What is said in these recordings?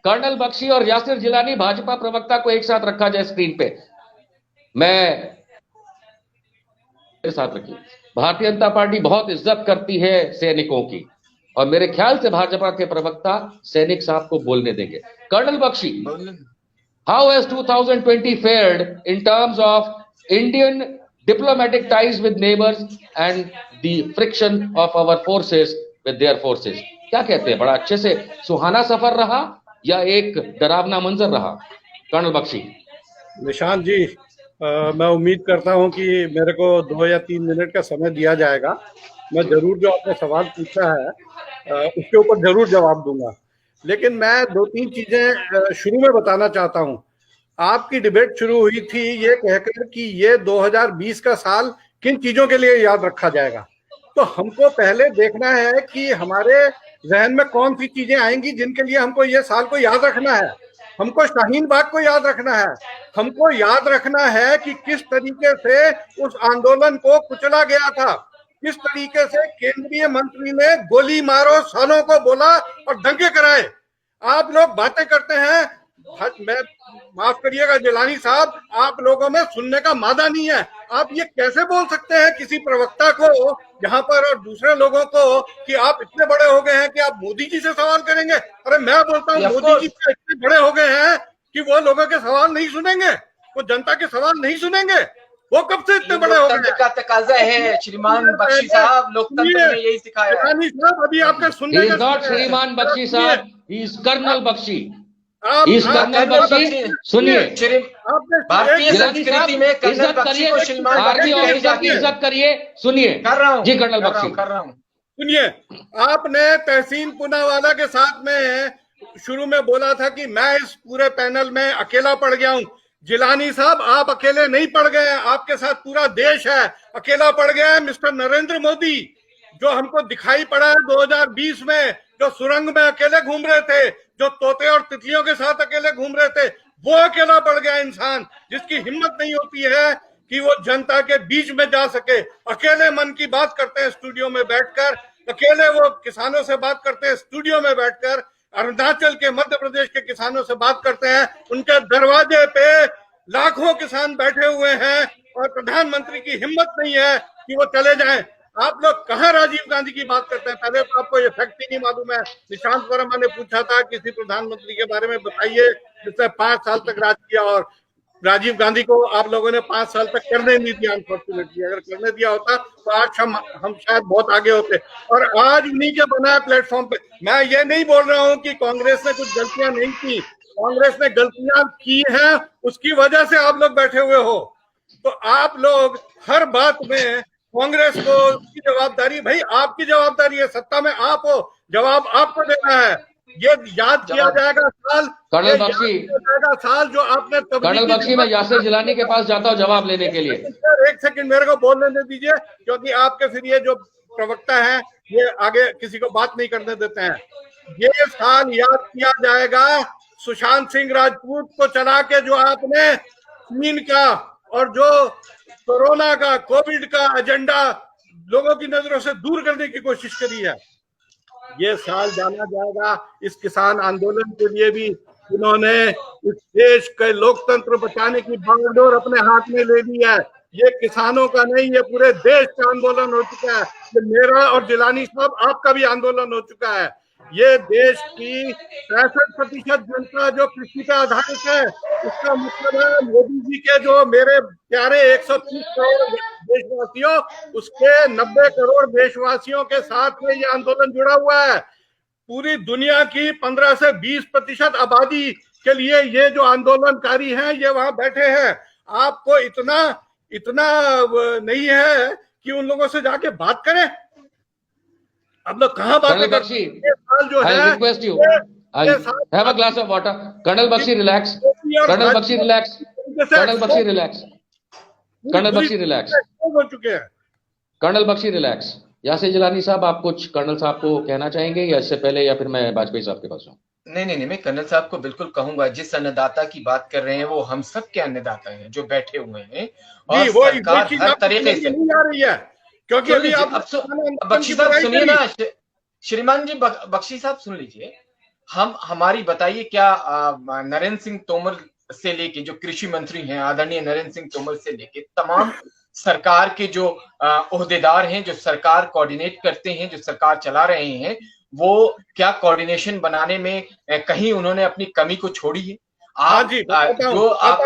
Colonel Bakshi और यासिर जिलानी भाजपा प्रवक्ता को एक साथ रखा जाए स्क्रीन पे। मैं साथ रखिए। भारतीय जनता पार्टी बहुत इज्जत करती है सैनिकों की, और मेरे ख्याल से भाजपा के प्रवक्ता सैनिक साहब को बोलने देंगे। Colonel Bakshi, how has 2020 fared in terms of Indian diplomatic ties with neighbours and the friction of our forces with their forces? क्या कहते हैं, बड़ा अच्छे से सुहाना सफर रहा या एक डरावना मंजर रहा? कर्नल बख्शी। निशांत जी, मैं उम्मीद करता हूं कि मेरे को 2 या 3 मिनट का समय दिया जाएगा। मैं जरूर जो आपने सवाल पूछा है उसके ऊपर जरूर जवाब दूंगा, लेकिन मैं 2-3 चीजें शुरू में बताना चाहता हूं। आपकी डिबेट शुरू हुई थी ये कहकर कि ये 2020 का साल किन चीजों के लिए याद रखा जाएगा। तो हमको पहले देखना है कि हमारे जहन में कौन सी चीजें आएंगी जिनके लिए हमको ये साल को याद रखना है। हमको शाहीन बाग को याद रखना है, हमको याद रखना है कि किस तरीके से उस आंदोलन को कुचला गया था, किस तरीके से केंद्रीय मंत्री ने गोली मारो सालों को बोला और दंगे कराए। आप लोग बातें करते हैं, मैं माफ करिएगा जिलानी साहब, आप लोगों में सुनने का मादा नहीं है। आप ये कैसे बोल सकते हैं किसी प्रवक्ता को यहाँ पर और दूसरे लोगों को कि आप इतने बड़े हो गए हैं कि आप मोदी जी से सवाल करेंगे? अरे मैं बोलता हूँ मोदी जी इतने बड़े हो गए हैं कि वो लोगों के सवाल नहीं सुनेंगे, वो जनता के सवाल नहीं सुनेंगे। वो कब से इतने बड़े हो गए? का तकाजा है श्रीमान बख्शी साहब, लोकतंत्र में यही सिखाया है। साहब अभी आपका सुनने का नॉट श्रीमान बख्शी साहब, he is colonel Bakshi. Colonel Bakshi सुनिए, भारतीय संस्कृति में कर्नल बख्शी को श्रीमान भारतीय ऑफिसर की इज्जत करिए। सुनिए, कर रहा हूँ जी कर्नल बख्शी कर रहा हूँ। सुनिए, आपने तहसीन पूनावाला के साथ में शुरू में बोला था कि मैं इस पूरे पैनल में अकेला पड़ गया हूं। जिलानी साहब, आप अकेले नहीं पड़ गए, आपके साथ पूरा देश है। अकेला पड़ गया है मिस्टर नरेंद्र मोदी, जो हमको दिखाई पड़ा है 2020 में, जो सुरंग में अकेले घूम रहे थे, जो तोते और तितलियों के साथ अकेले घूम रहे थे, वो अकेला पड़ गया इंसान जिसकी हिम्मत नहीं होती है कि वो जनता के बीच में जा सके। अकेले मन की बात करते हैं स्टूडियो में बैठकर, अकेले वो किसानों से बात करते हैं स्टूडियो में बैठकर, अरुणाचल के, मध्य प्रदेश के किसानों से बात करते हैं। उनके दरवाजे पे लाखों किसान बैठे हुए हैं और प्रधानमंत्री की हिम्मत नहीं है कि वो चले जाएं। आप लोग कहाँ राजीव गांधी की बात करते हैं? पहले तो आपको ये फैक्ट ही नहीं मालूम है। निशांत वर्मा ने पूछा था किसी प्रधानमंत्री के बारे में बताइए जिसने 5 साल तक राज किया, और राजीव गांधी को आप लोगों ने 5 साल तक करने नहीं दिया। अनफॉर्चुनेटली अगर करने दिया होता तो आज हम शायद बहुत आगे होते। और आज उन्हीं के बनाए प्लेटफॉर्म पे मैं ये नहीं बोल रहा हूँ कि कांग्रेस ने कुछ गलतियां नहीं की, कांग्रेस ने गलतियां की हैं, उसकी वजह से आप लोग बैठे हुए हो। तो आप लोग हर बात में कांग्रेस को की जवाबदारी, भाई आपकी जवाबदारी है, सत्ता में आप हो, जवाब आपको देना है। ये याद किया जाएगा साल, कर्नल बख्शी, साल जो आपने कर्नल बख्शी, मैं यासिर जिलानी के पास जाता हूँ जवाब लेने के लिए। एक सेकंड मेरे को बोलने दे दीजिए, क्योंकि आपके फिर ये जो प्रवक्ता हैं ये आगे किसी को बात नहीं करने देते हैं। ये साल याद किया जाएगा सुशांत सिंह राजपूत को चला के जो आपने चीन का और जो कोरोना का, कोविड का एजेंडा लोगों की नजरों से दूर करने की कोशिश करी है। ये साल जाना जाएगा इस किसान आंदोलन के लिए भी, उन्होंने इस देश के लोकतंत्र बचाने की बागडोर अपने हाथ में ले ली है। ये किसानों का नहीं, ये पूरे देश का आंदोलन हो चुका है। ये मेरा और जिलानी साहब आपका भी आंदोलन हो चुका है। ये देश की 65% जनता जो कृषि पे आधारित है, इसका मतलब है मोदी जी के जो मेरे प्यारे 130 करोड़ देशवासियों, उसके 90 करोड़ देशवासियों के साथ में ये आंदोलन जुड़ा हुआ है। पूरी दुनिया की 15 से 20% आबादी के लिए ये जो आंदोलनकारी हैं ये वहां बैठे हैं। आपको इतना नहीं है कि उन लोगों से जाके बात करें। अब लोग कहाँ बात colonel Bakshi, I request you, have a glass of water. Colonel Bakshi relax, colonel Bakshi relax, colonel Bakshi relax, colonel Bakshi relax, हो चुके हैं। Colonel Bakshi relax. यासिर जिलानी साहब, आप कुछ कर्नल साहब को कहना चाहेंगे या इससे पहले, या फिर मैं वाजपेयी साहब के पास जाऊं? नहीं, मैं कर्नल साहब को बिल्कुल कहूंगा। जिस अन्नदाता की बात कर रहे हैं वो हम सब के अन्नदाता हैं जो बैठे हुए हैं, और वो सरकार हर तरीके से नहीं आ रही है, क्योंकि अभी आप बख्शी साहब सुनिए ना, श्रीमान जी, बख्शी साहब सुन लीजिए। हमारी बताइए क्या नरेंद्र सिंह तोमर से लेके जो कृषि मंत्री हैं आदरणीय नरेंद्र सिंह तोमर से लेके तमाम सरकार के जो ओहदेदार हैं, जो सरकार कोऑर्डिनेट करते हैं, जो सरकार चला रहे हैं, वो क्या कोऑर्डिनेशन बनाने में कहीं उन्होंने अपनी कमी को छोड़ी है? आप जी, जो आप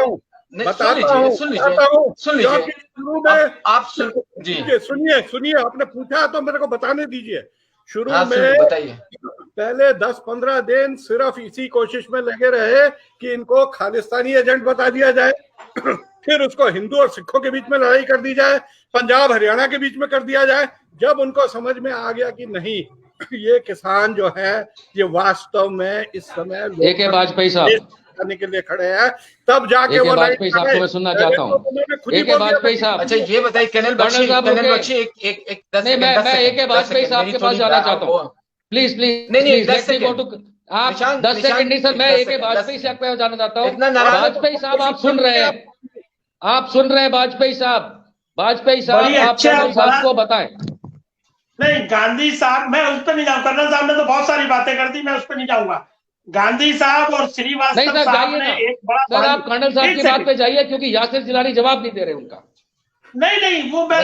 सुन लीजिए शुरू में आप जी सुनिए आपने पूछा तो मेरे को बताने दीजिए। शुरू हाँ, में बताइए। पहले 10-15 दिन सिर्फ इसी कोशिश में लगे रहे कि इनको खालिस्तानी एजेंट बता दिया जाए फिर उसको हिंदू और सिखों के बीच में लड़ाई कर दी जाए, पंजाब हरियाणा के बीच में कर दिया जाए। जब उनको समझ में आ गया कि नहीं ये किसान जो है ये वास्तव में इस समय AK वाजपेयी साहब करने के लिए खड़े हैं, तब जाके वो वाजपेयी साहब को मैं सुनना चाहता हूँ। AK वाजपेयी साहब, अच्छा ये बताइए कर्नल बख्शी एक 10 नहीं, मैं AK वाजपेयी साहब के पास जाना चाहता हूँ। प्लीज नहीं 10 सेकंड आप 10 सेकंड नहीं सर, मैं AK वाजपेयी साहब पे जाना चाहता हूँ। वाजपेयी साहब आप सुन रहे हैं, वाजपेयी साहब आप कर्नल साहब को बताएं। नहीं गांधी साहब, मैं उस पर नहीं जाऊँ, कर्नल साहब ने तो बहुत सारी बातें कर दी, मैं उस पर नहीं जाऊंगा। गांधी साहब और श्रीवास्तव साहब ने एक बड़ा सर आप कर्नल साहब की बात पे जाइए क्योंकि यासिर जिलानी जवाब नहीं दे रहे उनका। नहीं वो मैं